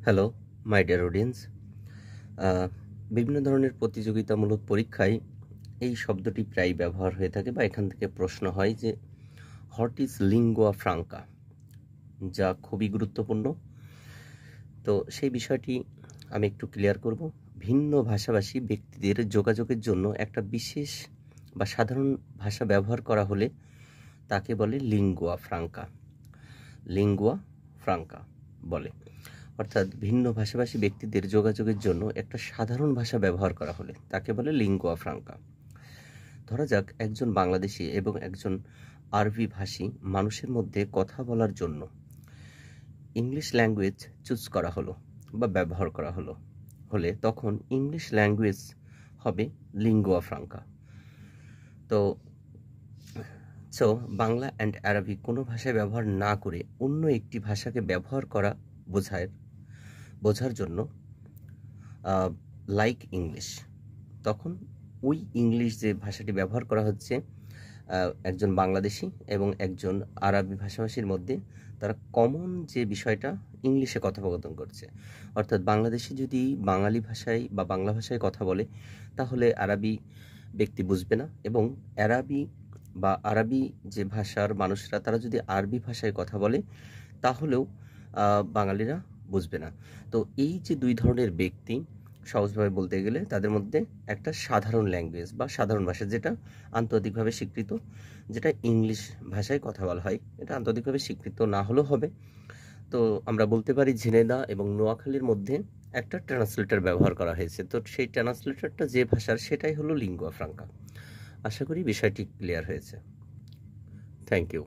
Hello my dear audience. বিভিন্ন ধরনের প্রতিযোগিতামূলক পরীক্ষায় এই শব্দটি প্রায় ব্যবহার হয়ে থাকে বা এখান থেকে প্রশ্ন হয় যে হোয়াট ইজ লিঙ্গুয়া ফ্রাঙ্কা, যা খুবই গুরুত্বপূর্ণ। তো সেই বিষয়টি আমি একটু ক্লিয়ার করব। ভিন্ন ভাষাভাষী ব্যক্তিদের যোগাযোগের জন্য একটা বিশেষ বা সাধারণ ভাষা ব্যবহার করা হলে তাকে বলে লিঙ্গুয়া ফ্রাঙ্কা। লিঙ্গুয়া ফ্রাঙ্কা বলে, অর্থাৎ ভিন্ন ভাষাভাষী ব্যক্তিদের যোগাযোগের জন্য একটা সাধারণ ভাষা ব্যবহার করা হলে তাকে বলে লিঙ্গুয়া ফ্রাঙ্কা। ধরা যাক একজন বাংলাদেশি এবং একজন আরবি ভাষী মানুষের মধ্যে কথা বলার জন্য ইংলিশ ল্যাঙ্গুয়েজ চুজ করা হলো বা ব্যবহার করা হলে তখন ইংলিশ ল্যাঙ্গুয়েজ হবে লিঙ্গুয়া ফ্রাঙ্কা। তো বাংলা অ্যান্ড আরবি কোনো ভাষায় ব্যবহার না করে অন্য একটি ভাষাকে ব্যবহার করা বোঝার জন্য লাইক ইংলিশ, তখন ওই ইংলিশ যে ভাষাটি ব্যবহার করা হচ্ছে একজন বাংলাদেশি এবং একজন আরবি ভাষাভাষীর মধ্যে, তারা কমন যে বিষয়টা ইংলিশে কথোপকথন করছে। অর্থাৎ বাংলাদেশি যদি বাঙালি ভাষায় বা বাংলা ভাষায় কথা বলে তাহলে আরবি ব্যক্তি বুঝবে না, এবং আরবি যে ভাষার মানুষরা তারা যদি আরবি ভাষায় কথা বলে তাহলেও বাঙালিরা বুঝবে না। তো এই যে দুই ধরনের ব্যক্তি, সহজভাবে বলতে গেলে তাদের মধ্যে একটা সাধারণ ল্যাঙ্গুয়েজ বা সাধারণ ভাষা, যেটা আন্তর্জাতিকভাবে স্বীকৃত, যেটা ইংলিশ ভাষায় কথা বলা হয়, এটা আন্তর্জাতিকভাবে স্বীকৃত না হলেও হবে। তো আমরা বলতে পারি ঝিনাইদহ এবং নোয়াখালীর মধ্যে একটা ট্রান্সলেটর ব্যবহার করা হয়েছে। তো সেই ট্রান্সলেটরটা যে ভাষার সেটাই হলো লিঙ্গুয়া ফ্রাঙ্কা। আশা করি বিষয়টি ক্লিয়ার হয়েছে। Thank you.